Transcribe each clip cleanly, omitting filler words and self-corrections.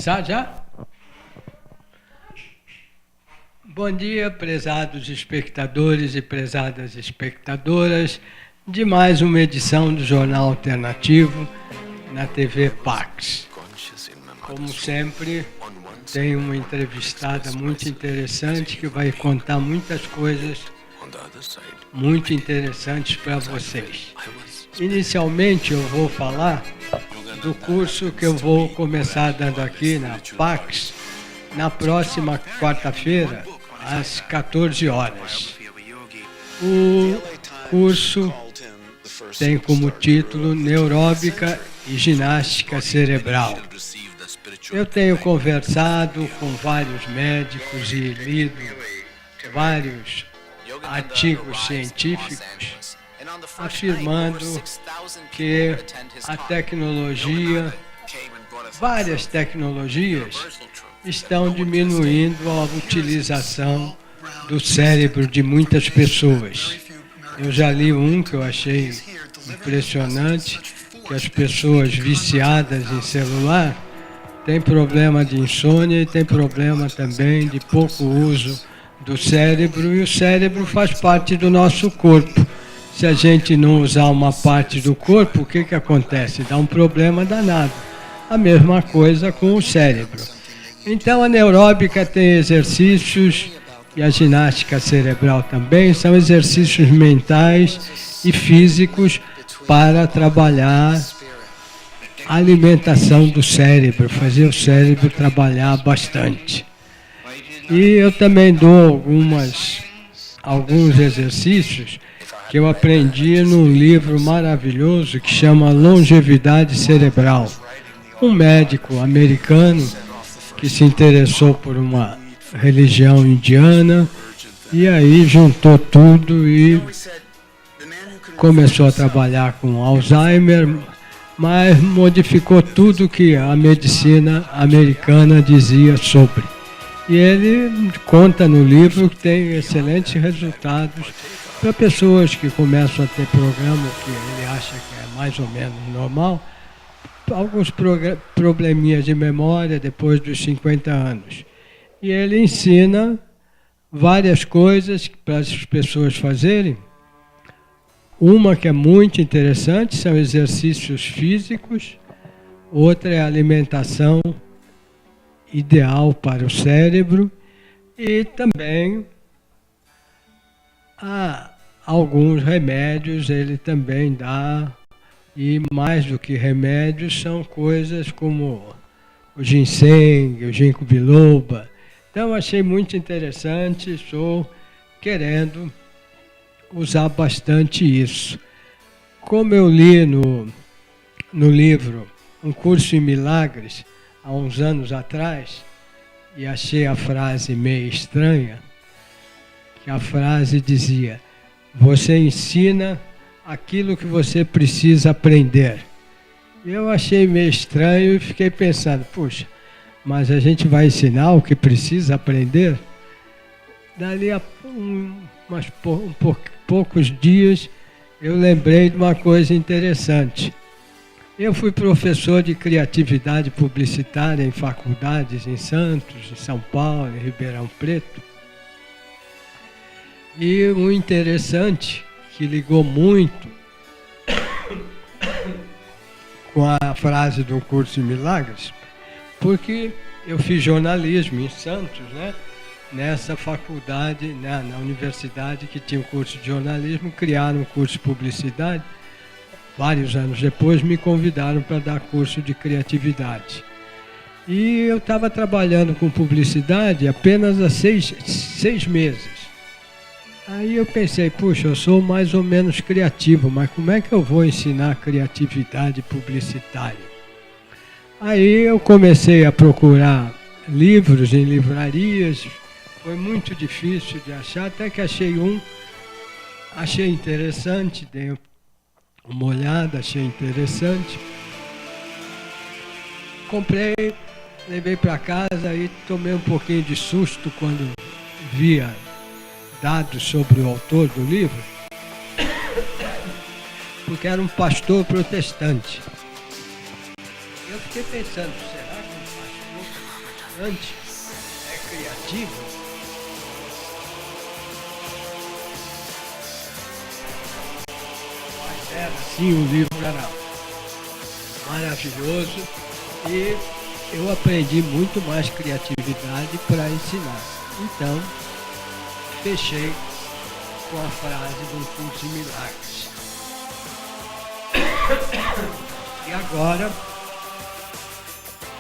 começar já? Bom dia, prezados espectadores e prezadas espectadoras de mais uma edição do Jornal Alternativo na TV Pax. Como sempre, tem uma entrevistada muito interessante que vai contar muitas coisas muito interessantes para vocês. Inicialmente eu vou falar do curso que eu vou começar dando aqui na Pax na próxima quarta-feira, às 14 horas. O curso tem como título Neuróbica e Ginástica Cerebral. Eu tenho conversado com vários médicos e lido vários artigos científicos afirmando que a tecnologia, várias tecnologias, estão diminuindo a utilização do cérebro de muitas pessoas. Eu já li um que eu achei impressionante, que as pessoas viciadas em celular têm problema de insônia e têm problema também de pouco uso do cérebro, e o cérebro faz parte do nosso corpo. Se a gente não usar uma parte do corpo, o que acontece? Dá um problema danado. A mesma coisa com o cérebro. Então a neuróbica tem exercícios, e a ginástica cerebral também, são exercícios mentais e físicos para trabalhar a alimentação do cérebro, fazer o cérebro trabalhar bastante. E eu também dou alguns exercícios que eu aprendi num livro maravilhoso que chama Longevidade Cerebral. Um médico americano que se interessou por uma religião indiana e aí juntou tudo e começou a trabalhar com Alzheimer, mas modificou tudo que a medicina americana dizia sobre. E ele conta no livro que tem excelentes resultados para pessoas que começam a ter problema que ele acha que é mais ou menos normal, alguns probleminhas de memória depois dos 50 anos. E ele ensina várias coisas para as pessoas fazerem. Uma que é muito interessante são exercícios físicos, outra é a alimentação ideal para o cérebro e também alguns remédios ele também dá, e mais do que remédios são coisas como o ginseng, o ginkgo biloba. Então achei muito interessante, estou querendo usar bastante isso. Como eu li no livro Um Curso em Milagres, há uns anos atrás, e achei a frase meio estranha, que a frase dizia: você ensina aquilo que você precisa aprender. Eu achei meio estranho e fiquei pensando, puxa, mas a gente vai ensinar o que precisa aprender? Dali a poucos dias eu lembrei de uma coisa interessante. Eu fui professor de criatividade publicitária em faculdades em Santos, em São Paulo, em Ribeirão Preto. E o interessante, que ligou muito com a frase do curso de milagres, porque eu fiz jornalismo em Santos, né? Nessa faculdade, na universidade que tinha o curso de jornalismo, criaram um curso de publicidade. Vários anos depois me convidaram para dar curso de criatividade. E eu estava trabalhando com publicidade apenas há seis meses. Aí eu pensei, puxa, eu sou mais ou menos criativo, mas como é que eu vou ensinar criatividade publicitária? Aí eu comecei a procurar livros em livrarias, foi muito difícil de achar, até que achei interessante, dei uma olhada, achei interessante. Comprei, levei para casa e tomei um pouquinho de susto quando via dados sobre o autor do livro, porque era um pastor protestante. Eu fiquei pensando, será que um pastor interessante, é criativo. Mas era assim, o livro era maravilhoso e eu aprendi muito mais criatividade para ensinar. Então, fechei com a frase do curso de milagres. E agora,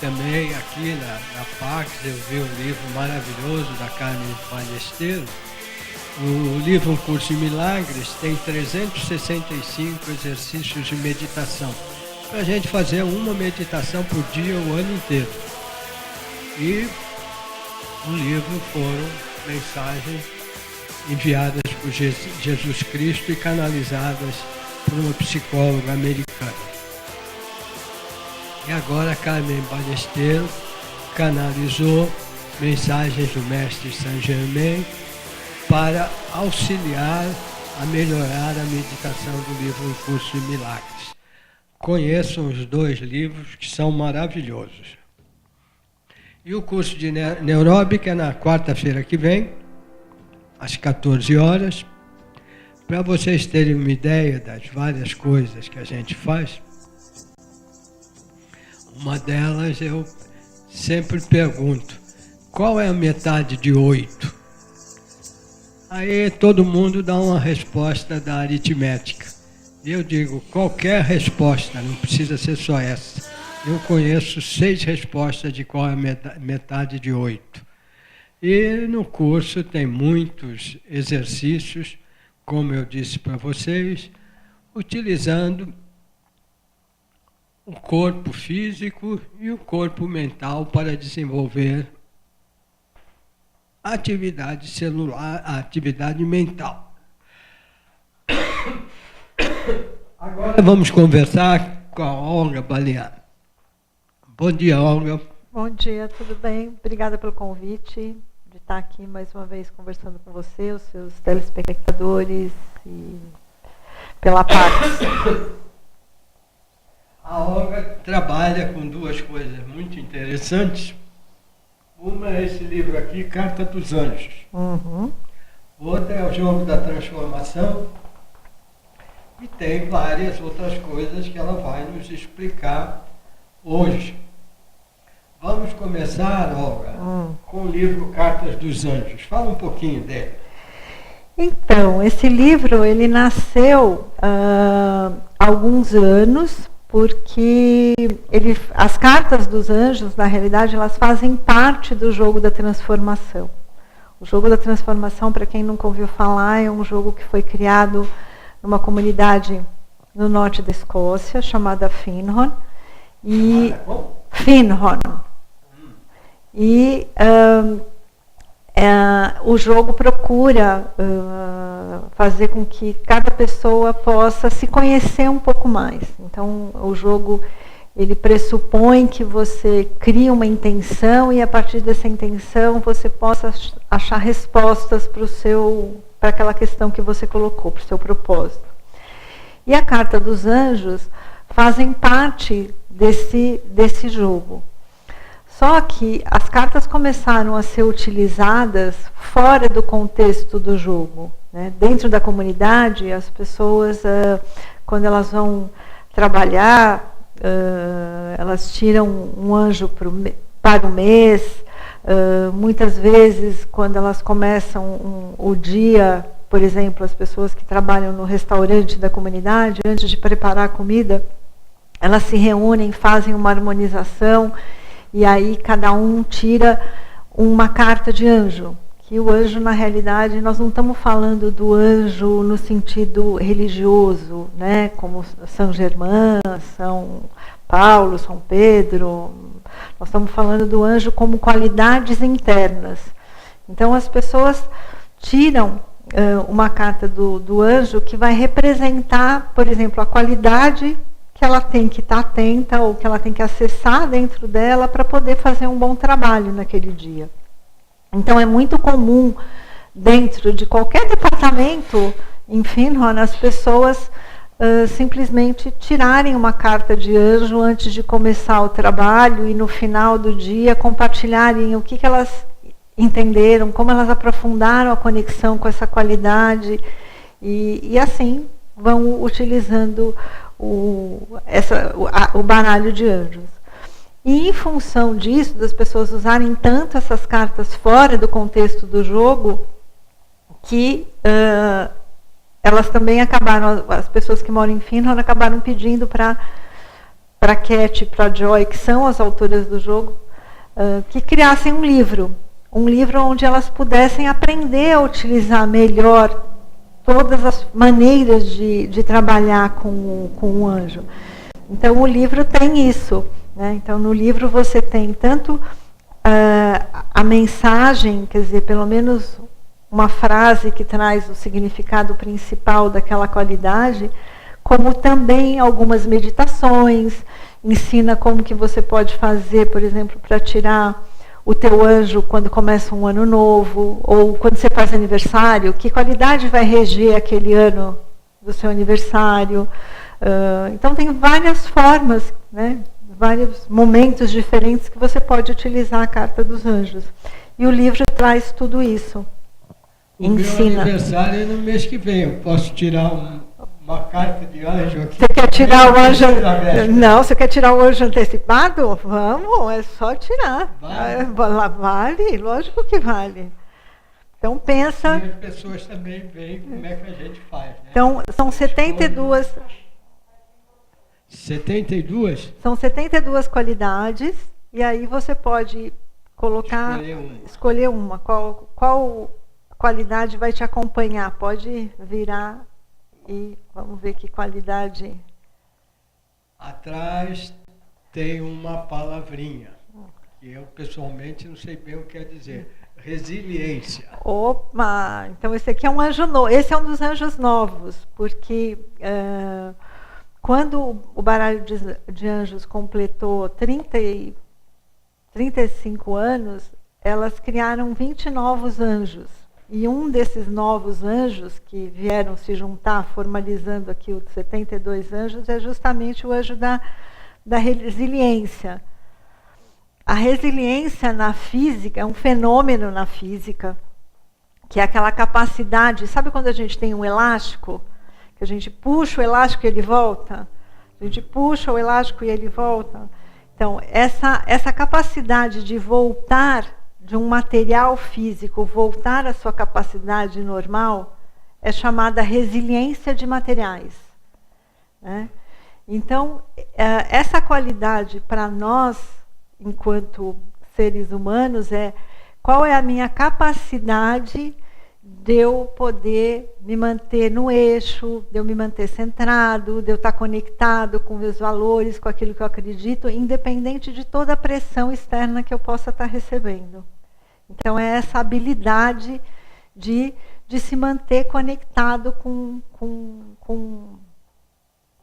também aqui na Pax, eu vi um livro maravilhoso da Carmen Ballesteros. O livro Um Curso de Milagres tem 365 exercícios de meditação, para a gente fazer uma meditação por dia o ano inteiro. E no livro foram mensagens enviadas por Jesus Cristo e canalizadas por uma psicóloga americana. E agora a Carmen Ballesteros canalizou mensagens do Mestre Saint Germain para auxiliar a melhorar a meditação do livro Um Curso de Milagres. Conheçam os dois livros que são maravilhosos. E o curso de Neuróbica é na quarta-feira que vem, às 14 horas. Para vocês terem uma ideia das várias coisas que a gente faz, uma delas eu sempre pergunto, qual é a metade de 8? Aí todo mundo dá uma resposta da aritmética. E eu digo, qualquer resposta, não precisa ser só essa. Eu conheço 6 respostas de qual é a metade de 8. E no curso tem muitos exercícios, como eu disse para vocês, utilizando o corpo físico e o corpo mental para desenvolver a atividade celular, a atividade mental. Agora vamos conversar com a Olga Balian. Bom dia, Olga. Bom dia, tudo bem? Obrigada pelo convite de estar aqui mais uma vez conversando com você, os seus telespectadores e pela Pax. A Olga trabalha com 2 coisas muito interessantes. Uma é esse livro aqui, Carta dos Anjos. Outra é o Jogo da Transformação. E tem várias outras coisas que ela vai nos explicar hoje. Vamos começar, Olga, com o livro Cartas dos Anjos. Fala um pouquinho dele. Então, esse livro ele nasceu há alguns anos, porque as cartas dos anjos, na realidade, elas fazem parte do jogo da transformação. O jogo da transformação, para quem nunca ouviu falar, é um jogo que foi criado numa comunidade no norte da Escócia, chamada Findhorn. Findhorn. E o jogo procura fazer com que cada pessoa possa se conhecer um pouco mais. Então, o jogo ele pressupõe que você crie uma intenção e, a partir dessa intenção, você possa achar respostas para aquela questão que você colocou, para o seu propósito. E a Carta dos Anjos fazem parte desse jogo. Só que as cartas começaram a ser utilizadas fora do contexto do jogo, né? Dentro da comunidade, as pessoas, quando elas vão trabalhar, elas tiram um anjo para o mês. Muitas vezes, quando elas começam o dia, por exemplo, as pessoas que trabalham no restaurante da comunidade, antes de preparar a comida, elas se reúnem, fazem uma harmonização, e aí cada um tira uma carta de anjo. Que o anjo, na realidade, nós não estamos falando do anjo no sentido religioso, né? Como São Germain, São Paulo, São Pedro. Nós estamos falando do anjo como qualidades internas. Então as pessoas tiram uma carta do anjo que vai representar, por exemplo, a qualidade que ela tem que estar atenta ou que ela tem que acessar dentro dela para poder fazer um bom trabalho naquele dia. Então é muito comum, dentro de qualquer departamento, em Findhorn, as pessoas simplesmente tirarem uma carta de anjo antes de começar o trabalho e no final do dia compartilharem o que elas entenderam, como elas aprofundaram a conexão com essa qualidade e assim vão utilizando o baralho de anjos. E em função disso, das pessoas usarem tanto essas cartas fora do contexto do jogo, que elas também acabaram, as pessoas que moram em Finland acabaram pedindo para Cat e para Joy, que são as autoras do jogo, que criassem um livro onde elas pudessem aprender a utilizar melhor todas as maneiras de trabalhar com o anjo. Então o livro tem isso, né? Então no livro você tem tanto a mensagem, quer dizer, pelo menos uma frase que traz o significado principal daquela qualidade, como também algumas meditações, ensina como que você pode fazer, por exemplo, para tirar o teu anjo quando começa um ano novo, ou quando você faz aniversário, que qualidade vai reger aquele ano do seu aniversário. Então tem várias formas, né, vários momentos diferentes que você pode utilizar a carta dos anjos. E o livro traz tudo isso. O meu aniversário é no mês que vem. Eu posso tirar uma carta de anjo aqui? Você quer tirar o anjo? Não, você quer tirar o anjo antecipado? Vamos, é só tirar. Vale, lógico que vale. Então pensa. E as pessoas também veem como é que a gente faz, né? Então são 72. 72? São 72 qualidades, e aí você pode colocar, escolher uma. Qual qualidade vai te acompanhar? Pode virar e vamos ver que qualidade. Atrás tem uma palavrinha, que eu pessoalmente não sei bem o que quer dizer. Resiliência. Opa! Então esse aqui é um anjo novo. Esse é um dos anjos novos, porque quando o baralho de anjos completou 35 anos, elas criaram 20 novos anjos. E um desses novos anjos que vieram se juntar, formalizando aqui os 72 anjos, é justamente o anjo da resiliência. A resiliência na física é um fenômeno na física, que é aquela capacidade, sabe quando a gente tem um elástico? Que a gente puxa o elástico e ele volta? A gente puxa o elástico e ele volta. Então, essa capacidade de voltar de um material físico, voltar à sua capacidade normal, é chamada resiliência de materiais, né? Então, essa qualidade para nós, enquanto seres humanos, qual é a minha capacidade de eu poder me manter no eixo, de eu me manter centrado, de eu estar conectado com meus valores, com aquilo que eu acredito, independente de toda a pressão externa que eu possa estar recebendo. Então é essa habilidade de se manter conectado com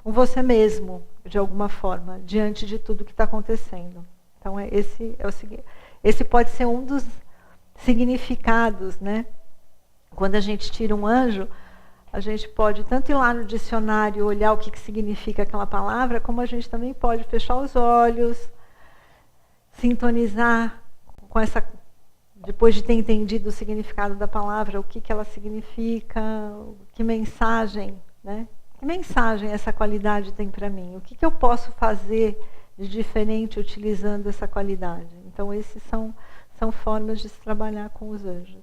você mesmo, de alguma forma, diante de tudo que está acontecendo. Então esse pode ser um dos significados, né? Quando a gente tira um anjo, a gente pode tanto ir lá no dicionário olhar o que significa aquela palavra, como a gente também pode fechar os olhos, sintonizar com essa, depois de ter entendido o significado da palavra, o que ela significa, que mensagem, né? Que mensagem essa qualidade tem para mim? O que eu posso fazer de diferente utilizando essa qualidade? Então, esses são formas de se trabalhar com os anjos.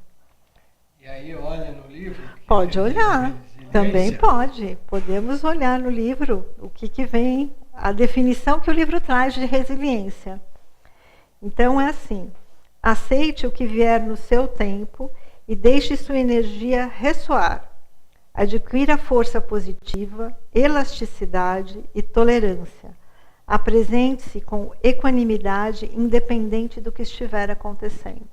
E aí olha no livro? Pode olhar, também pode. Podemos olhar no livro o que vem, a definição que o livro traz de resiliência. Então, é assim: aceite o que vier no seu tempo e deixe sua energia ressoar. Adquira força positiva, elasticidade e tolerância. Apresente-se com equanimidade, independente do que estiver acontecendo.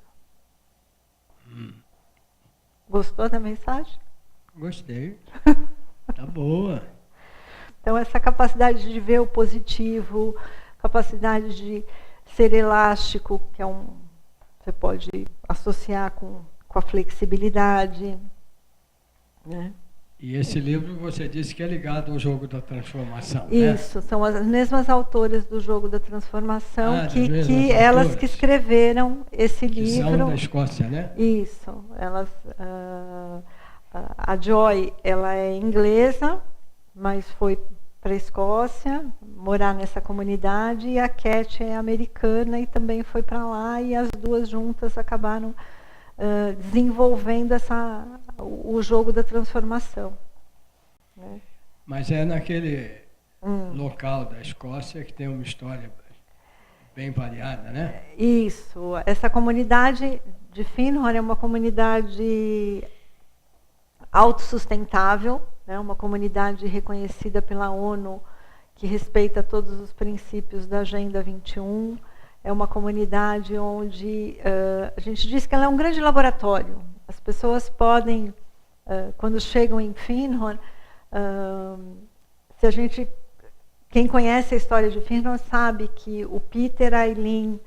Gostou da mensagem? Gostei. Tá boa. Então, essa capacidade de ver o positivo, capacidade de ser elástico, que você pode associar com a flexibilidade, né? E esse livro você disse que é ligado ao Jogo da Transformação, Isso, né? são as mesmas autoras do Jogo da Transformação, que das elas autoras que escreveram esse que livro. são da Escócia, né? Isso, elas, a Joy, ela é inglesa, mas foi para a Escócia morar nessa comunidade, e a Cat é americana e também foi para lá, e as duas juntas acabaram desenvolvendo o Jogo da Transformação, né? Mas é naquele local da Escócia que tem uma história bem variada, né? Isso. Essa comunidade de Findhorn é uma comunidade autossustentável, né? Uma comunidade reconhecida pela ONU, que respeita todos os princípios da Agenda 21. É uma comunidade onde a gente diz que ela é um grande laboratório. As pessoas podem, quando chegam em Findhorn, quem conhece a história de Findhorn sabe que o Peter, a Eileen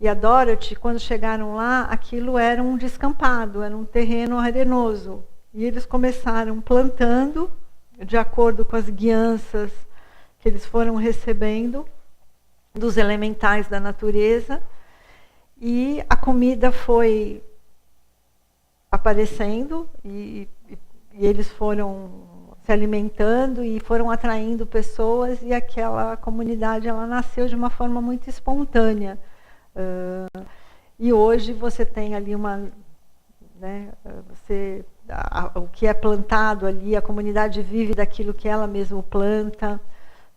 e a Dorothy, quando chegaram lá, aquilo era um descampado, era um terreno arenoso. E eles começaram plantando, de acordo com as guianças que eles foram recebendo dos elementais da natureza, e a comida foi aparecendo, e eles foram se alimentando e foram atraindo pessoas, e aquela comunidade ela nasceu de uma forma muito espontânea. E hoje você tem ali o que é plantado ali, a comunidade vive daquilo que ela mesma planta.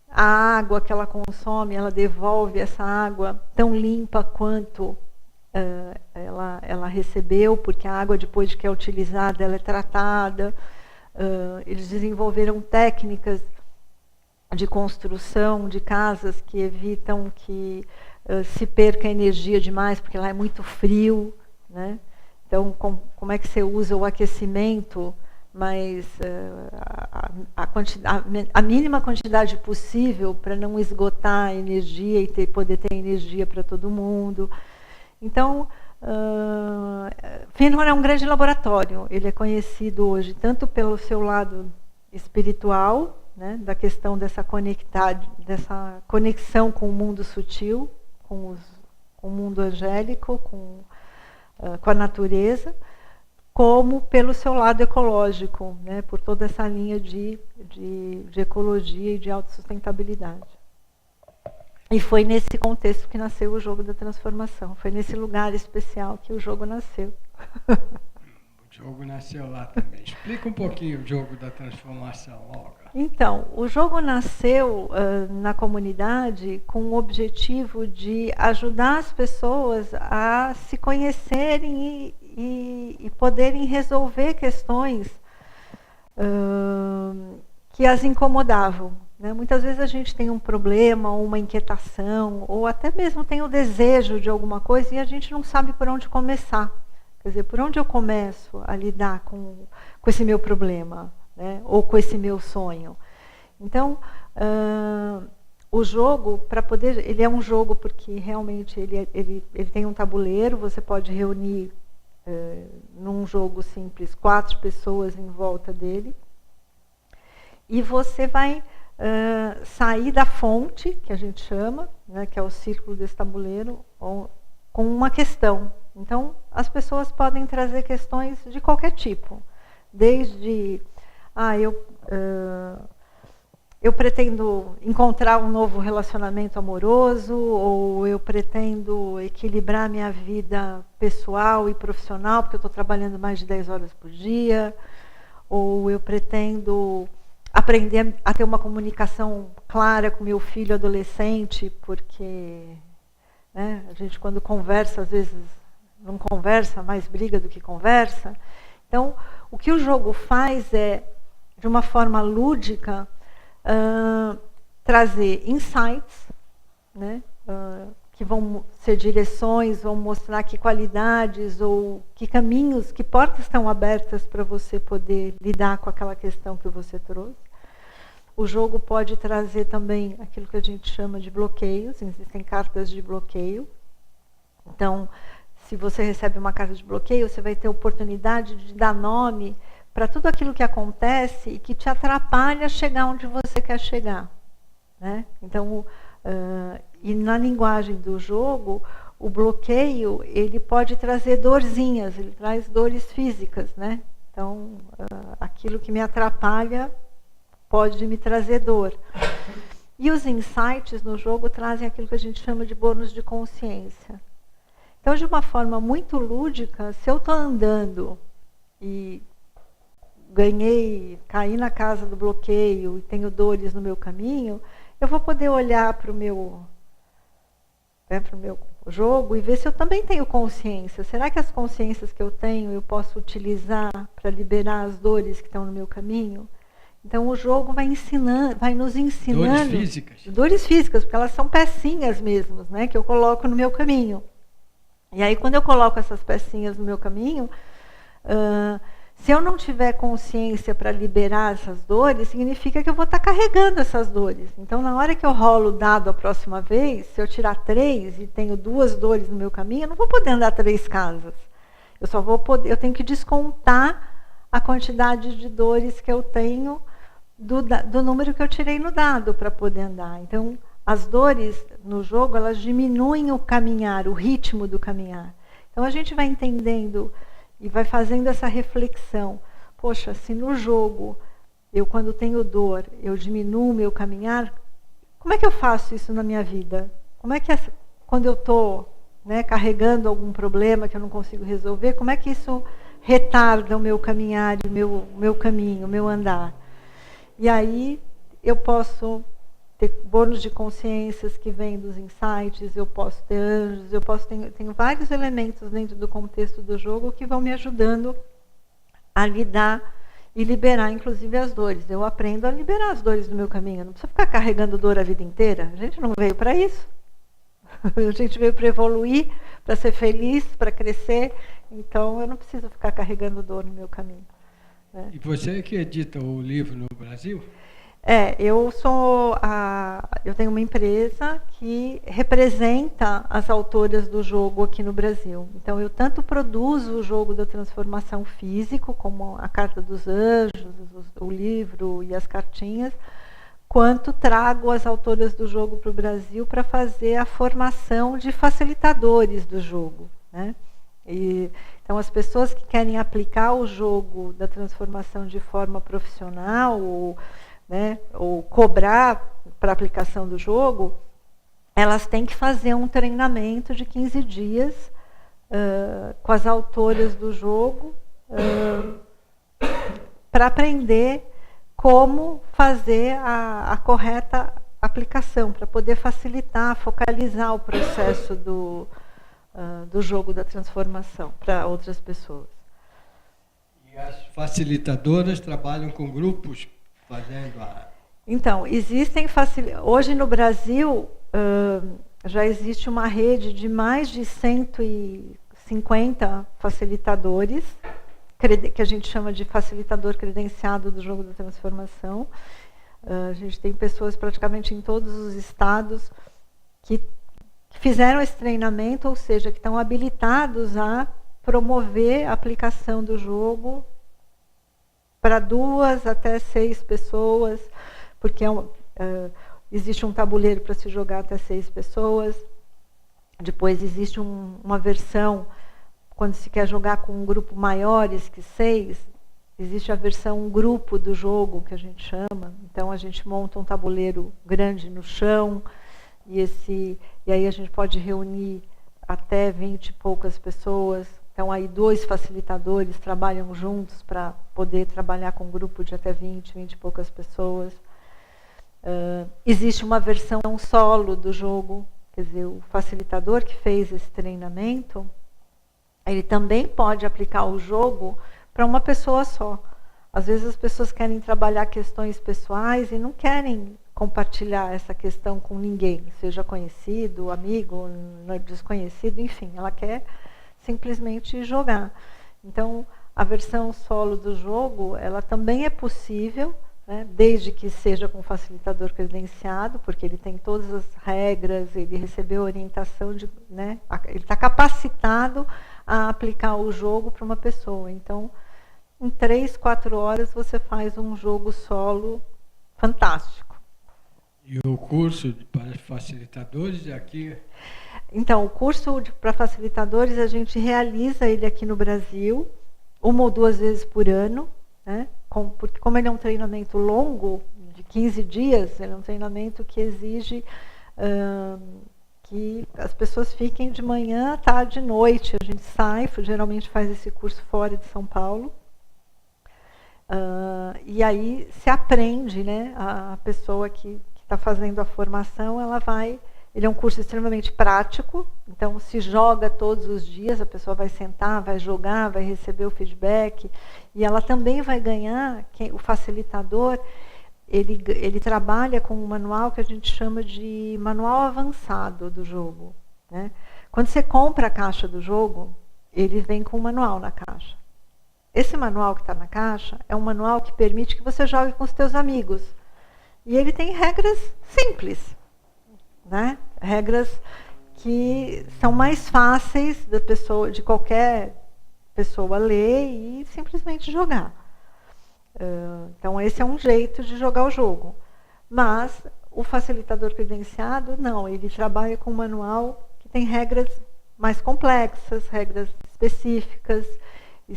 A água que ela consome, ela devolve essa água tão limpa quanto ela recebeu, porque a água, depois de que é utilizada, ela é tratada. Eles desenvolveram técnicas de construção de casas que evitam que se perca energia demais, porque lá é muito frio, né? Então, como é que você usa o aquecimento, mas a mínima quantidade possível para não esgotar a energia e poder ter energia para todo mundo. Então, Findhorn é um grande laboratório. Ele é conhecido hoje tanto pelo seu lado espiritual, né, da questão dessa conexão com o mundo sutil, com o mundo angélico, com a natureza, como pelo seu lado ecológico, né, por toda essa linha de ecologia e de autossustentabilidade. E foi nesse contexto que nasceu o Jogo da Transformação. Foi nesse lugar especial que o jogo nasceu. O jogo nasceu lá também. Explica um pouquinho o Jogo da Transformação, Olga. Então, o jogo nasceu na comunidade com o objetivo de ajudar as pessoas a se conhecerem e poderem resolver questões que as incomodavam, né? Muitas vezes a gente tem um problema, uma inquietação, ou até mesmo tem o desejo de alguma coisa e a gente não sabe por onde começar. Quer dizer, por onde eu começo a lidar com esse meu problema, né? Ou com esse meu sonho? Então, o jogo, ele é um jogo porque realmente ele tem um tabuleiro, você pode reunir num jogo simples 4 pessoas em volta dele, e você vai sair da fonte, que a gente chama, né, que é o círculo desse tabuleiro, com uma questão. Então, as pessoas podem trazer questões de qualquer tipo, desde eu pretendo encontrar um novo relacionamento amoroso, ou eu pretendo equilibrar minha vida pessoal e profissional, porque eu estou trabalhando mais de 10 horas por dia, ou eu pretendo aprender a ter uma comunicação clara com meu filho adolescente, porque, né, a gente quando conversa, às vezes não conversa, mais briga do que conversa. Então, o que o jogo faz é, de uma forma lúdica, trazer insights, né, que vão ser direções, vão mostrar que qualidades ou que caminhos, que portas estão abertas para você poder lidar com aquela questão que você trouxe. O jogo pode trazer também aquilo que a gente chama de bloqueios, existem cartas de bloqueio. Então, se você recebe uma carta de bloqueio, você vai ter a oportunidade de dar nome para tudo aquilo que acontece e que te atrapalha a chegar onde você quer chegar, né? Então, e na linguagem do jogo, o bloqueio, ele pode trazer dorzinhas, ele traz dores físicas, né? Então, aquilo que me atrapalha pode me trazer dor. E os insights no jogo trazem aquilo que a gente chama de bônus de consciência. Então, de uma forma muito lúdica, se eu estou andando e caí na casa do bloqueio e tenho dores no meu caminho, eu vou poder olhar para o meu jogo e ver se eu também tenho consciência. Será que as consciências que eu tenho eu posso utilizar para liberar as dores que estão no meu caminho? Então o jogo vai nos ensinando dores físicas, porque elas são pecinhas mesmo, né, que eu coloco no meu caminho. E aí quando eu coloco essas pecinhas no meu caminho, se eu não tiver consciência para liberar essas dores, significa que eu vou estar carregando essas dores. Então, na hora que eu rolo o dado a próxima vez, se eu tirar 3 e tenho 2 dores no meu caminho, eu não vou poder andar 3 casas. Eu tenho que descontar a quantidade de dores que eu tenho do número que eu tirei no dado para poder andar. Então, as dores no jogo, elas diminuem o caminhar, o ritmo do caminhar. Então, a gente vai entendendo e vai fazendo essa reflexão. Poxa, se no jogo, quando tenho dor, eu diminuo o meu caminhar, como é que eu faço isso na minha vida? Como é que, quando eu estou carregando algum problema que eu não consigo resolver, como é que isso retarda o meu caminhar, o meu caminho, o meu andar? E aí eu posso ter bônus de consciências que vêm dos insights, eu posso ter anjos, tenho vários elementos dentro do contexto do jogo que vão me ajudando a lidar e liberar, inclusive, as dores. Eu aprendo a liberar as dores do meu caminho. Não precisa ficar carregando dor a vida inteira. A gente não veio para isso. A gente veio para evoluir, para ser feliz, para crescer. Então, eu não preciso ficar carregando dor no meu caminho, né? E você que edita o livro no Brasil? Eu tenho uma empresa que representa as autoras do jogo aqui no Brasil. Então, eu tanto produzo o jogo da transformação físico, como a Carta dos Anjos, o livro e as cartinhas, quanto trago as autoras do jogo para o Brasil para fazer a formação de facilitadores do jogo, né? Então, as pessoas que querem aplicar o jogo da transformação de forma profissional, ou cobrar para a aplicação do jogo, elas têm que fazer um treinamento de 15 dias com as autoras do jogo para aprender como fazer a correta aplicação, para poder facilitar, focalizar o processo do jogo da transformação para outras pessoas. E as facilitadoras trabalham com grupos? Então, hoje no Brasil já existe uma rede de mais de 150 facilitadores, que a gente chama de facilitador credenciado do jogo da transformação. A gente tem pessoas praticamente em todos os estados que fizeram esse treinamento, ou seja, que estão habilitados a promover a aplicação do jogo para 2 até 6 pessoas, porque existe um tabuleiro para se jogar até 6 pessoas. Depois existe uma versão, quando se quer jogar com um grupo maiores que 6, existe a versão grupo do jogo, que a gente chama. Então, a gente monta um tabuleiro grande no chão, e aí a gente pode reunir até 20 e poucas pessoas. Então, aí 2 facilitadores trabalham juntos para poder trabalhar com um grupo de até 20 e poucas pessoas. Existe uma versão solo do jogo, quer dizer, o facilitador que fez esse treinamento, ele também pode aplicar o jogo para uma pessoa só. Às vezes as pessoas querem trabalhar questões pessoais e não querem compartilhar essa questão com ninguém, seja conhecido, amigo, desconhecido, enfim, ela quer simplesmente jogar. Então, a versão solo do jogo, ela também é possível, né, desde que seja com facilitador credenciado, porque ele tem todas as regras, ele recebeu orientação, ele está capacitado a aplicar o jogo para uma pessoa. Então, em 3, 4 horas você faz um jogo solo fantástico. E o curso para facilitadores aqui? Então, o curso para facilitadores, a gente realiza ele aqui no Brasil, 1 ou 2 vezes por ano, né? Porque como ele é um treinamento longo, de 15 dias, ele é um treinamento que exige que as pessoas fiquem de manhã, tarde e noite. A gente sai, geralmente faz esse curso fora de São Paulo. E aí se aprende, né? A pessoa que está fazendo a formação, ela vai... Ele é um curso extremamente prático, então se joga todos os dias, a pessoa vai sentar, vai jogar, vai receber o feedback, e ela também vai ganhar, o facilitador, ele trabalha com um manual que a gente chama de manual avançado do jogo, né? Quando você compra a caixa do jogo, ele vem com um manual na caixa. Esse manual que está na caixa é um manual que permite que você jogue com os seus amigos. E ele tem regras simples, né? Regras que são mais fáceis de qualquer pessoa ler e simplesmente jogar. Então esse é um jeito de jogar o jogo. Mas o facilitador credenciado, não, ele trabalha com um manual que tem regras mais complexas, regras específicas, e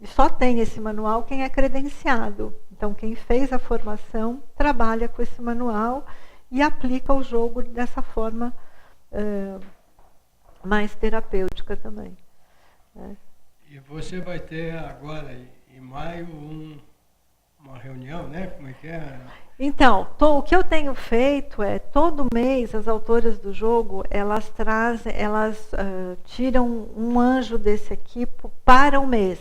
só tem esse manual quem é credenciado. Então quem fez a formação trabalha com esse manual e aplica o jogo dessa forma mais terapêutica também, né? E você vai ter agora, em maio, uma reunião, né? Como é que é? Então, o que eu tenho feito é, todo mês, as autoras do jogo, elas tiram um anjo desse equipe para o mês.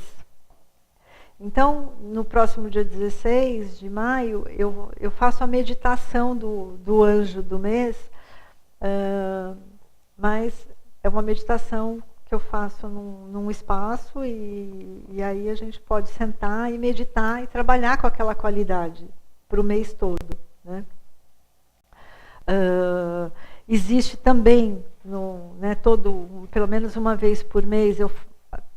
Então, no próximo dia 16 de maio, eu faço a meditação do anjo do mês, mas é uma meditação que eu faço num espaço e aí a gente pode sentar e meditar e trabalhar com aquela qualidade para o mês todo, né? Existe também, pelo menos uma vez por mês,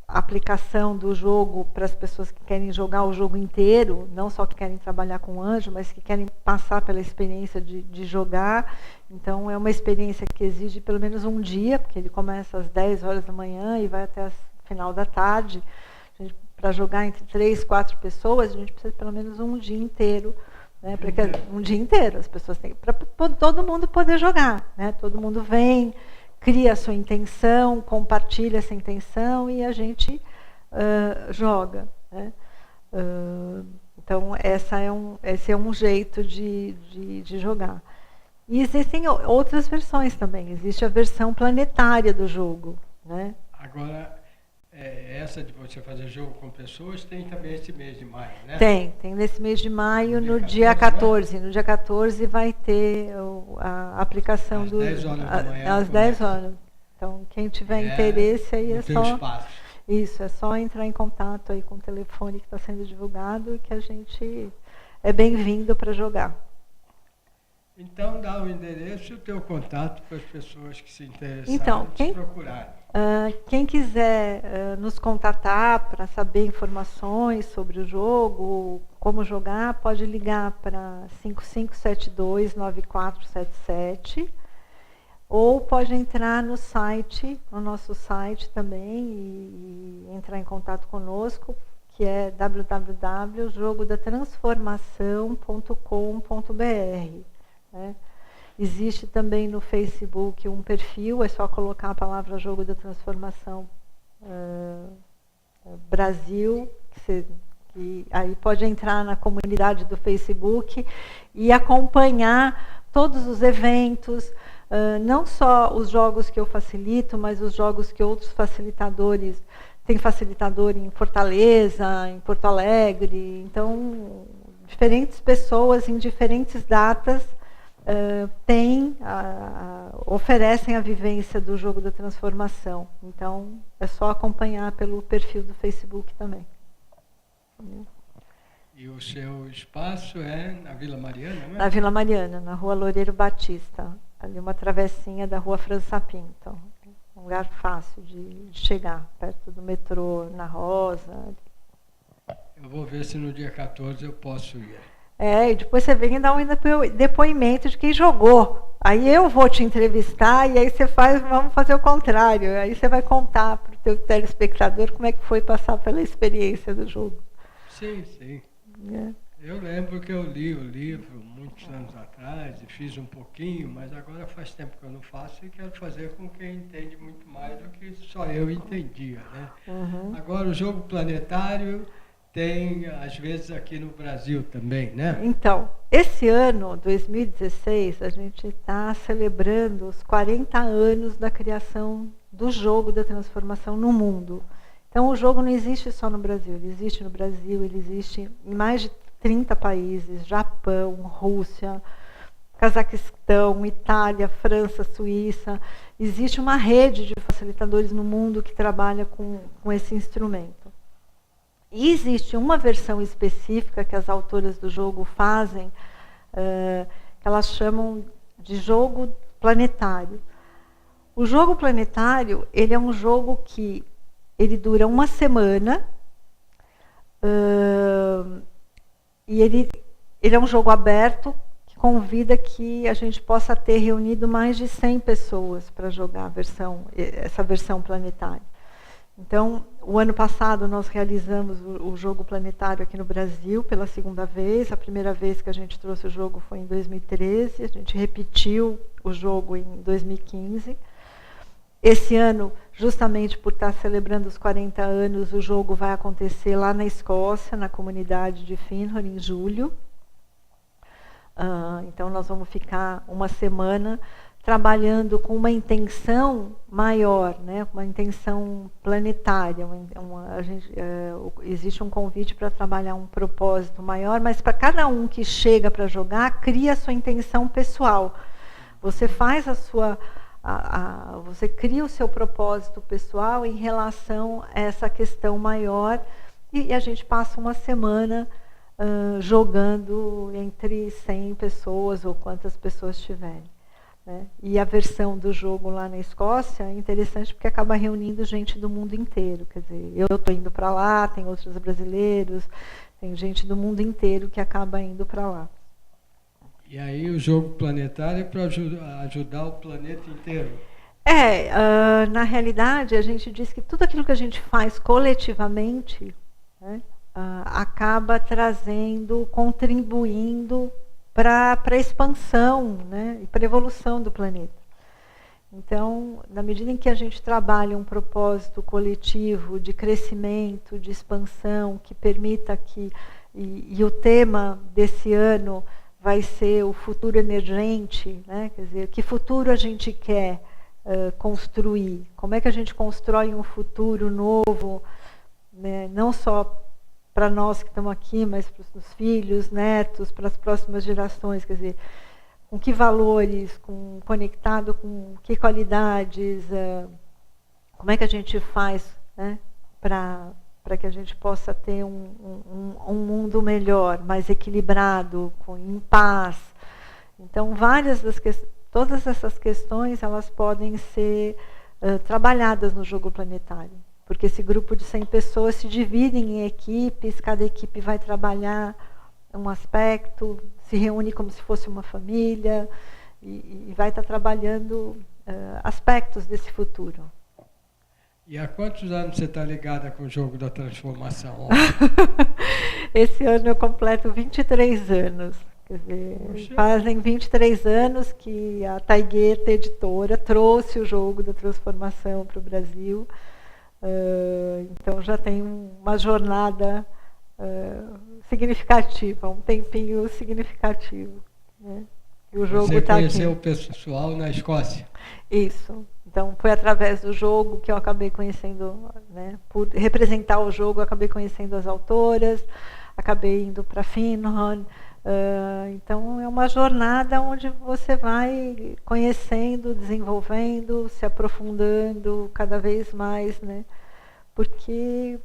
a aplicação do jogo para as pessoas que querem jogar o jogo inteiro, não só que querem trabalhar com anjo, mas que querem passar pela experiência de jogar. Então é uma experiência que exige pelo menos um dia, porque ele começa às 10 horas da manhã e vai até o final da tarde. Para jogar entre 3, 4 pessoas, a gente precisa pelo menos um dia inteiro, né? Porque um dia inteiro as pessoas têm, para todo mundo poder jogar, né? Todo mundo vem, cria a sua intenção, compartilha essa intenção e a gente joga, né? Então esse é um jeito de jogar. E existem outras versões também. Existe a versão planetária do jogo, né? Agora, essa de você fazer jogo com pessoas tem também esse mês de maio, né? Tem nesse mês de maio, no dia 14. No dia 14 vai ter a aplicação às 10 horas da manhã. Às 10 horas. Então, quem tiver interesse aí é só... espaço. Isso, é só entrar em contato aí com o telefone que está sendo divulgado, que a gente é bem-vindo para jogar. Então, dá o endereço e o teu contato para as pessoas que se interessarem te procurarem. Quem quiser nos contatar para saber informações sobre o jogo, como jogar, pode ligar para 5572-9477 ou pode entrar no nosso site também e entrar em contato conosco, que é www.jogodatransformação.com.br, né? Existe também no Facebook um perfil, é só colocar a palavra Jogo da Transformação Brasil, que aí pode entrar na comunidade do Facebook e acompanhar todos os eventos, não só os jogos que eu facilito, mas os jogos que outros facilitadores, tem facilitador em Fortaleza, em Porto Alegre, então diferentes pessoas em diferentes datas oferecem a vivência do jogo da transformação. Então, é só acompanhar pelo perfil do Facebook também. E o seu espaço é na Vila Mariana, não é? Na Vila Mariana, na Rua Loureiro Batista, ali uma travessinha da Rua França Pinto. Um lugar fácil de chegar, perto do metrô, na Rosa. Eu vou ver se no dia 14 eu posso ir. E depois você vem dar um depoimento de quem jogou. Aí eu vou te entrevistar e aí vamos fazer o contrário. Aí você vai contar para o teu telespectador como é que foi passar pela experiência do jogo. Sim, sim. Eu lembro que eu li o livro muitos anos atrás e fiz um pouquinho, mas agora faz tempo que eu não faço e quero fazer com quem entende muito mais do que só eu entendia, né? Agora o jogo planetário tem, às vezes, aqui no Brasil também, né? Então, esse ano, 2016, a gente está celebrando os 40 anos da criação do jogo da transformação no mundo. Então, o jogo não existe só no Brasil, ele existe no Brasil, ele existe em mais de 30 países, Japão, Rússia, Cazaquistão, Itália, França, Suíça. Existe uma rede de facilitadores no mundo que trabalha com esse instrumento. E existe uma versão específica que as autoras do jogo fazem, que elas chamam de jogo planetário. O jogo planetário, ele é um jogo que ele dura uma semana, e ele é um jogo aberto que convida que a gente possa ter reunido mais de 100 pessoas para jogar essa versão planetária. Então, o ano passado nós realizamos o jogo planetário aqui no Brasil pela segunda vez. A primeira vez que a gente trouxe o jogo foi em 2013, a gente repetiu o jogo em 2015. Esse ano, justamente por estar celebrando os 40 anos, o jogo vai acontecer lá na Escócia, na comunidade de Findhorn, em julho. Então, nós vamos ficar uma semana trabalhando com uma intenção maior, né? Uma intenção planetária. Existe um convite para trabalhar um propósito maior, mas para cada um que chega para jogar, cria a sua intenção pessoal. Você faz você cria o seu propósito pessoal em relação a essa questão maior e a gente passa uma semana jogando entre 100 pessoas ou quantas pessoas tiverem. Né? E a versão do jogo lá na Escócia é interessante porque acaba reunindo gente do mundo inteiro. Quer dizer, eu estou indo para lá, tem outros brasileiros, tem gente do mundo inteiro que acaba indo para lá. E aí o jogo planetário é para ajudar o planeta inteiro? Na realidade, a gente diz que tudo aquilo que a gente faz coletivamente, né, acaba contribuindo para a expansão, né, e para a evolução do planeta. Então, na medida em que a gente trabalha um propósito coletivo de crescimento, de expansão, que permita que... E o tema desse ano vai ser o futuro emergente, né? Quer dizer, que futuro a gente quer construir? Como é que a gente constrói um futuro novo, né? Não só para nós que estamos aqui, mas para os filhos, netos, para as próximas gerações, quer dizer, com que valores, conectado com que qualidades, como é que a gente faz, né, para que a gente possa ter um mundo melhor, mais equilibrado, em paz. Então, todas essas questões elas podem ser trabalhadas no jogo planetário. Porque esse grupo de 100 pessoas se dividem em equipes, cada equipe vai trabalhar um aspecto, se reúne como se fosse uma família e vai estar trabalhando aspectos desse futuro. E há quantos anos você está ligada com o jogo da transformação? Esse ano eu completo 23 anos. Quer dizer, fazem 23 anos que a Taigueta Editora trouxe o jogo da transformação para o Brasil. Então já tem uma jornada significativa, um tempinho significativo. Né? E o jogo Você tá conheceu aqui. O pessoal na Escócia? Isso. Então foi através do jogo que eu acabei conhecendo, né, por representar o jogo, eu acabei conhecendo as autoras, acabei indo para Findhorn. Então é uma jornada onde você vai conhecendo, desenvolvendo, se aprofundando cada vez mais, né? Porque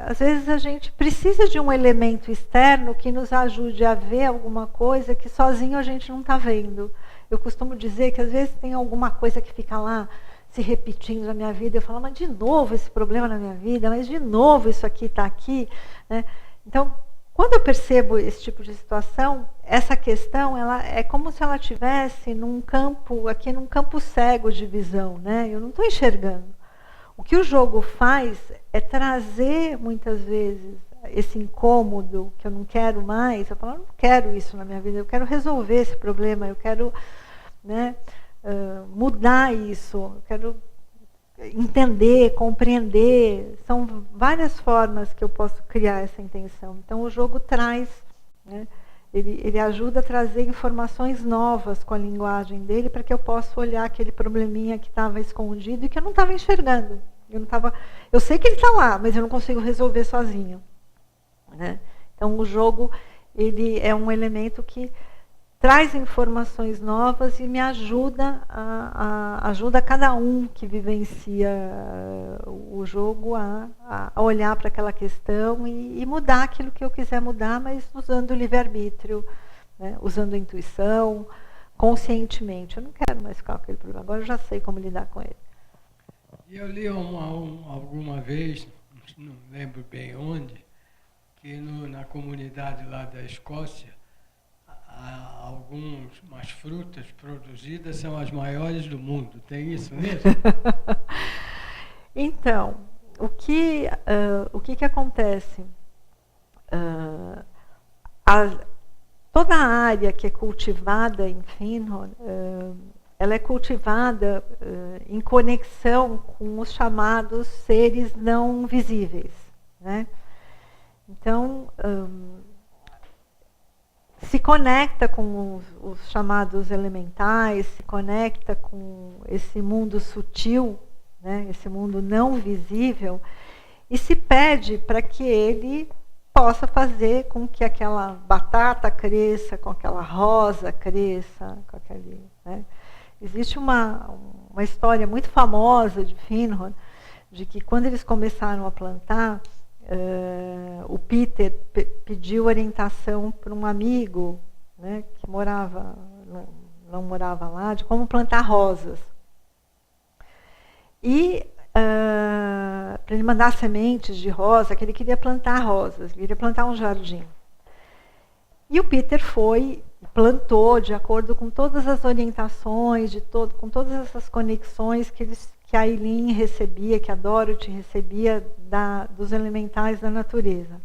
às vezes a gente precisa de um elemento externo que nos ajude a ver alguma coisa que sozinho a gente não está vendo. Eu costumo dizer que às vezes tem alguma coisa que fica lá se repetindo na minha vida. Eu falo, mas de novo esse problema na minha vida, mas de novo isso aqui está aqui, né? Então, quando eu percebo esse tipo de situação, essa questão, ela é como se ela estivesse num campo cego de visão, né? Eu não estou enxergando. O que o jogo faz é trazer, muitas vezes, esse incômodo que eu não quero mais. Eu falo, eu não quero isso na minha vida, eu quero resolver esse problema, eu quero, né, mudar isso, eu quero entender, compreender. São várias formas que eu posso criar essa intenção. Então o jogo traz, né, ele ajuda a trazer informações novas com a linguagem dele para que eu possa olhar aquele probleminha que estava escondido e que eu não estava enxergando. Eu sei que ele está lá, mas eu não consigo resolver sozinho, né? Então o jogo, ele é um elemento que traz informações novas e me ajuda ajuda cada um que vivencia o jogo a olhar para aquela questão e mudar aquilo que eu quiser mudar, mas usando o livre-arbítrio, né? Usando a intuição, conscientemente. Eu não quero mais ficar com aquele problema, agora eu já sei como lidar com ele. E eu li alguma vez, não lembro bem onde, que na comunidade lá da Escócia, algumas frutas produzidas são as maiores do mundo. Tem isso mesmo? Então, o que acontece? Toda a área que é cultivada em Findhorn, ela é cultivada em conexão com os chamados seres não visíveis, né? Então, se conecta com os chamados elementais, se conecta com esse mundo sutil, né, esse mundo não visível, e se pede para que ele possa fazer com que aquela batata cresça, com aquela rosa cresça, com aquele, né? Existe uma história muito famosa de Findhorn, de que quando eles começaram a plantar, o Peter pediu orientação para um amigo, né, que não morava lá, de como plantar rosas. E para ele mandar sementes de rosa, que ele queria plantar rosas, ele queria plantar um jardim. E o Peter plantou de acordo com todas as orientações, com todas essas conexões que a Eileen recebia, que a Dorothy recebia dos elementais da natureza.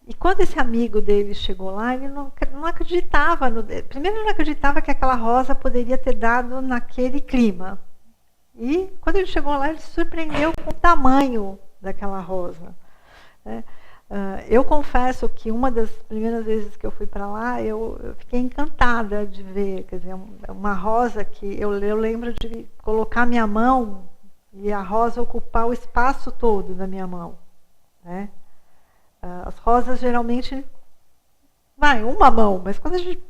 E quando esse amigo dele chegou lá, ele não acreditava. Primeiro, ele não acreditava que aquela rosa poderia ter dado naquele clima. E quando ele chegou lá, ele se surpreendeu com o tamanho daquela rosa, né? Eu confesso que uma das primeiras vezes que eu fui para lá, eu fiquei encantada de ver, quer dizer, uma rosa que eu lembro de colocar minha mão e a rosa ocupar o espaço todo da minha mão, né? As rosas geralmente vai uma mão, mas quando a gente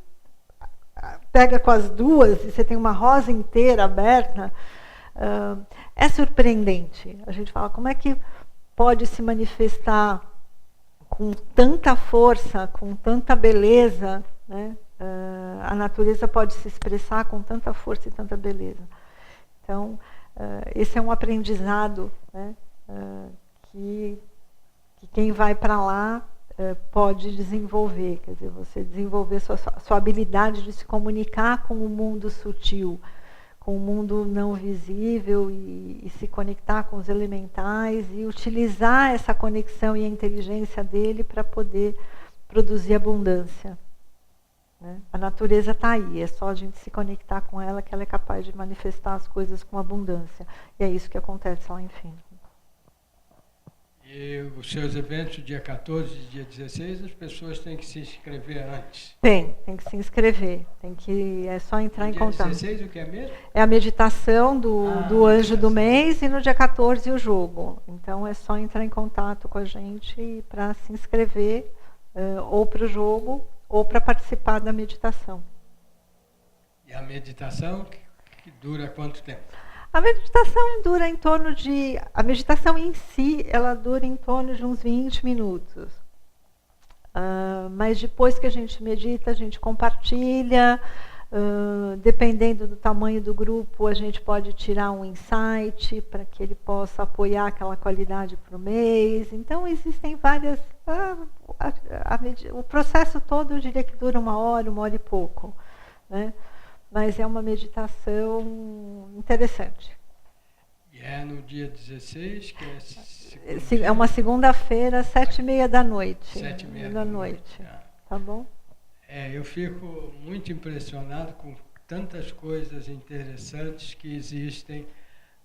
pega com as duas e você tem uma rosa inteira aberta, é surpreendente. A gente fala, como é que pode se manifestar com tanta força, com tanta beleza, né? A natureza pode se expressar com tanta força e tanta beleza. Então, esse é um aprendizado, né, que quem vai para lá pode desenvolver. Quer dizer, você desenvolver sua habilidade de se comunicar com o mundo sutil, com o mundo não visível e se conectar com os elementais e utilizar essa conexão e a inteligência dele para poder produzir abundância, né? A natureza está aí, é só a gente se conectar com ela que ela é capaz de manifestar as coisas com abundância. E é isso que acontece lá em Findhorn. E os seus eventos, dia 14 e dia 16, as pessoas têm que se inscrever antes? Tem que se inscrever. É só entrar em contato. Dia 16 o que é mesmo? É a meditação do anjo do mês e no dia 14 o jogo. Então é só entrar em contato com a gente para se inscrever ou para o jogo ou para participar da meditação. E a meditação que dura quanto tempo? A meditação dura em torno de... A meditação em si, ela dura em torno de uns 20 minutos. Mas depois que a gente medita, a gente compartilha Dependendo do tamanho do grupo, a gente pode tirar um insight para que ele possa apoiar aquela qualidade para o mês. Então, existem várias... o processo todo, eu diria que dura 1 hora e pouco, né? Mas é uma meditação interessante. E é no dia 16, que é uma segunda-feira, 7h30 da noite. 7h30 da noite. Tá bom? Eu fico muito impressionado com tantas coisas interessantes que existem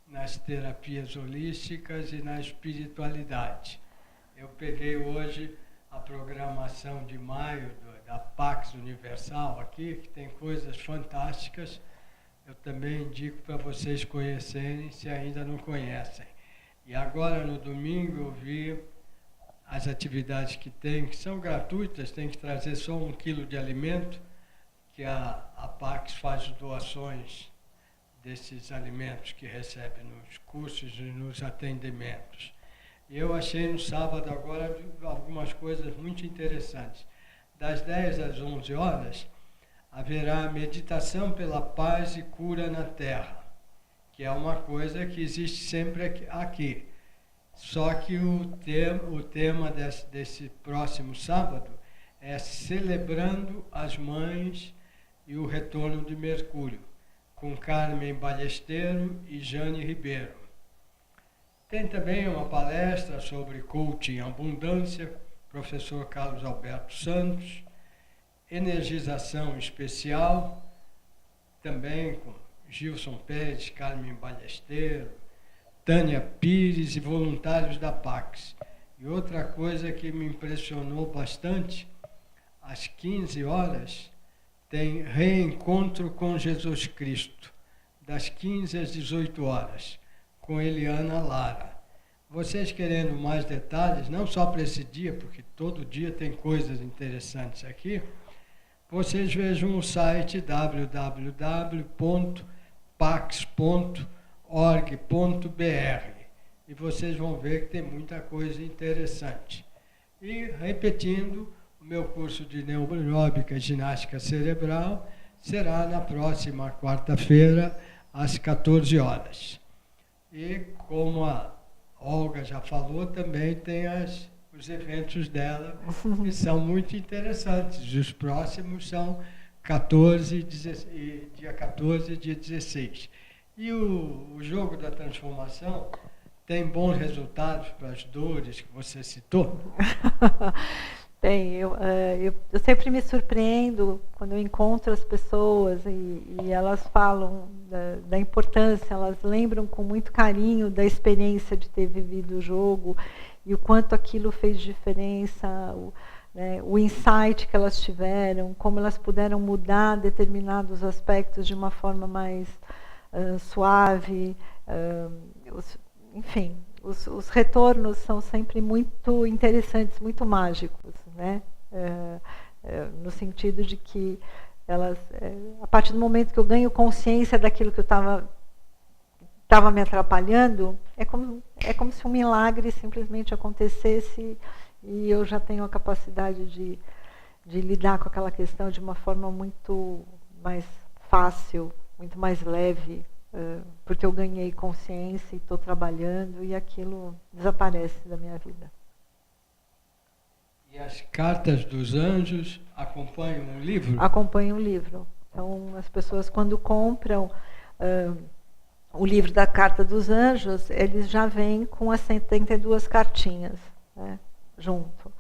nas terapias holísticas e na espiritualidade. Eu peguei hoje a programação de maio da Pax Universal aqui, que tem coisas fantásticas. Eu também indico para vocês conhecerem, se ainda não conhecem. E agora, no domingo, eu vi as atividades que tem, que são gratuitas, tem que trazer só 1 quilo de alimento, que a Pax faz doações desses alimentos que recebe nos cursos e nos atendimentos. Eu achei no sábado agora algumas coisas muito interessantes. Das 10 às 11 horas, haverá meditação pela paz e cura na Terra, que é uma coisa que existe sempre aqui. Só que o tema desse próximo sábado é celebrando as mães e o retorno de Mercúrio, com Carmen Ballesteiro e Jane Ribeiro. Tem também uma palestra sobre coaching abundância, professor Carlos Alberto Santos, energização especial, também com Gilson Pérez, Carmen Ballesteiro, Tânia Pires e voluntários da Pax. E outra coisa que me impressionou bastante, às 15 horas, tem Reencontro com Jesus Cristo, das 15 às 18 horas, com Eliana Lara. Vocês querendo mais detalhes, não só para esse dia, porque todo dia tem coisas interessantes aqui, vocês vejam o site www.pax.org.br e vocês vão ver que tem muita coisa interessante. E, repetindo, o meu curso de neuroaeróbica e ginástica cerebral será na próxima quarta-feira, às 14 horas. E, como a Olga já falou, também tem os eventos dela, que são muito interessantes. Os próximos são dia 14 e dia 16. E o jogo da transformação tem bons resultados para as dores que você citou? Bem, eu sempre me surpreendo quando eu encontro as pessoas e elas falam da importância, elas lembram com muito carinho da experiência de ter vivido o jogo e o quanto aquilo fez diferença, o insight que elas tiveram, como elas puderam mudar determinados aspectos de uma forma mais suave, enfim. Os retornos são sempre muito interessantes, muito mágicos, né? No sentido de que elas, a partir do momento que eu ganho consciência daquilo que eu estava me atrapalhando, é como se um milagre simplesmente acontecesse e eu já tenho a capacidade de lidar com aquela questão de uma forma muito mais fácil, muito mais leve, porque eu ganhei consciência e estou trabalhando e aquilo desaparece da minha vida. E as cartas dos anjos acompanham o livro? Acompanham o livro. Então, as pessoas, quando compram o livro da Carta dos Anjos, eles já vêm com as 72 cartinhas, né, junto.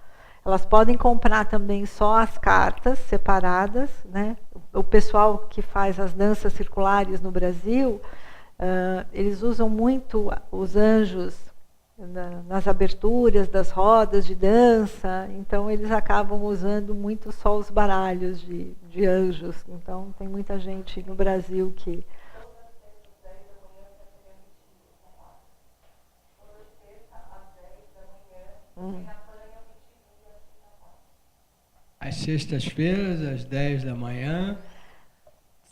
Elas podem comprar também só as cartas separadas, né? O pessoal que faz as danças circulares no Brasil, eles usam muito os anjos nas aberturas das rodas de dança, então eles acabam usando muito só os baralhos de anjos. Então tem muita gente no Brasil que... Às sextas-feiras, às 10 da manhã,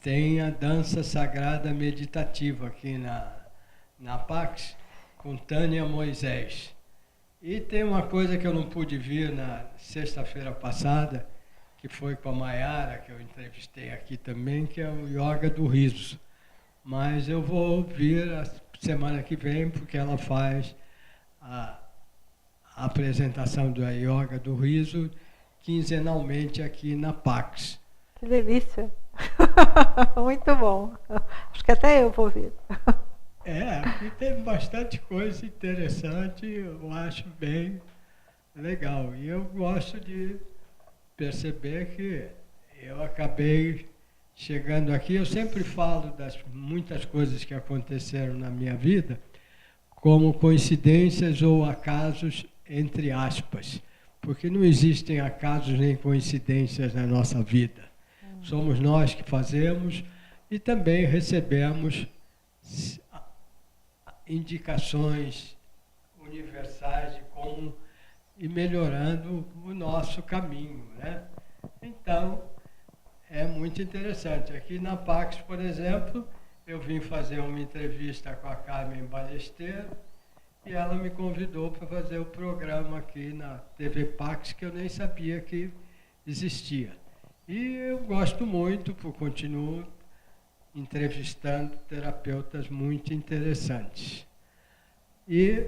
tem a dança sagrada meditativa aqui na Pax, com Tânia Moisés. E tem uma coisa que eu não pude vir na sexta-feira passada, que foi com a Mayara, que eu entrevistei aqui também, que é o Yoga do Riso. Mas eu vou vir a semana que vem, porque ela faz a apresentação do Yoga do Riso quinzenalmente aqui na Pax. Que delícia! Muito bom. Acho que até eu vou vir. Aqui tem bastante coisa interessante, eu acho bem legal. E eu gosto de perceber que eu acabei chegando aqui. Eu sempre falo das muitas coisas que aconteceram na minha vida como coincidências ou acasos, entre aspas, porque não existem acasos nem coincidências na nossa vida. Somos nós que fazemos e também recebemos indicações universais de como ir melhorando o nosso caminho, né? Então, é muito interessante. Aqui na Pax, por exemplo, eu vim fazer uma entrevista com a Carmen Ballesteros e ela me convidou para fazer o programa aqui na TV Pax, que eu nem sabia que existia. E eu gosto muito, porque continuo entrevistando terapeutas muito interessantes. E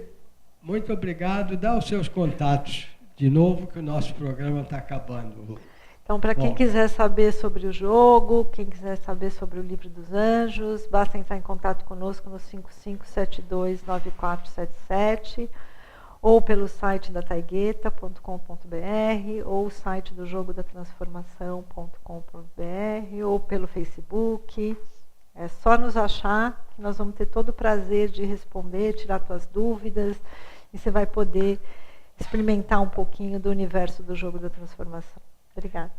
muito obrigado. Dá os seus contatos de novo, que o nosso programa está acabando. Então, para quem quiser saber sobre o jogo, quem quiser saber sobre o Livro dos Anjos, basta entrar em contato conosco no 55729477 ou pelo site da taigueta.com.br ou o site do jogodatransformação.com.br ou pelo Facebook. É só nos achar que nós vamos ter todo o prazer de responder, tirar suas dúvidas e você vai poder experimentar um pouquinho do universo do Jogo da Transformação. Obrigada.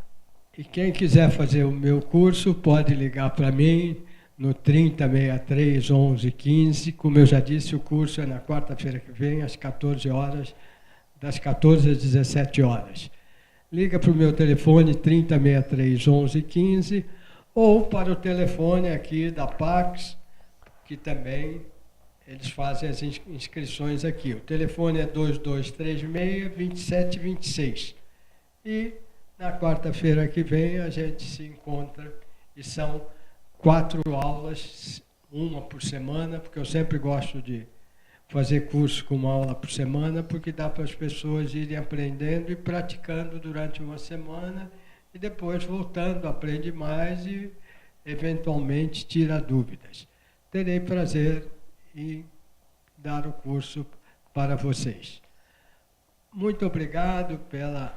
E quem quiser fazer o meu curso pode ligar para mim no 3063 1115. Como eu já disse, o curso é na quarta-feira que vem, às 14 horas, das 14 às 17 horas. Liga para o meu telefone 3063 1115 ou para o telefone aqui da Pax, que também eles fazem as inscrições aqui. O telefone é 2236-2726. E na quarta-feira que vem a gente se encontra e são 4 aulas, uma por semana, porque eu sempre gosto de fazer curso com uma aula por semana, porque dá para as pessoas irem aprendendo e praticando durante uma semana e depois voltando, aprende mais e eventualmente tira dúvidas. Terei prazer em dar o curso para vocês. Muito obrigado pela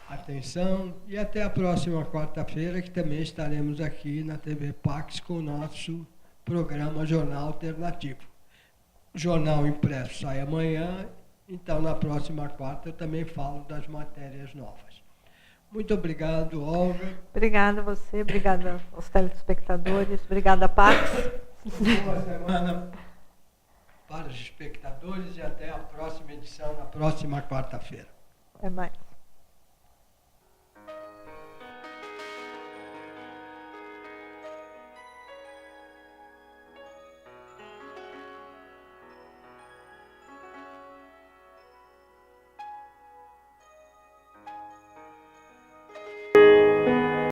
atenção e até a próxima quarta-feira, que também estaremos aqui na TV Pax com o nosso programa Jornal Alternativo. O jornal impresso sai amanhã, então na próxima quarta eu também falo das matérias novas. Muito obrigado, Olga. Obrigada a você, obrigada aos telespectadores, obrigada, Pax. Boa semana para os espectadores e até a próxima edição, na próxima quarta-feira. Até mais.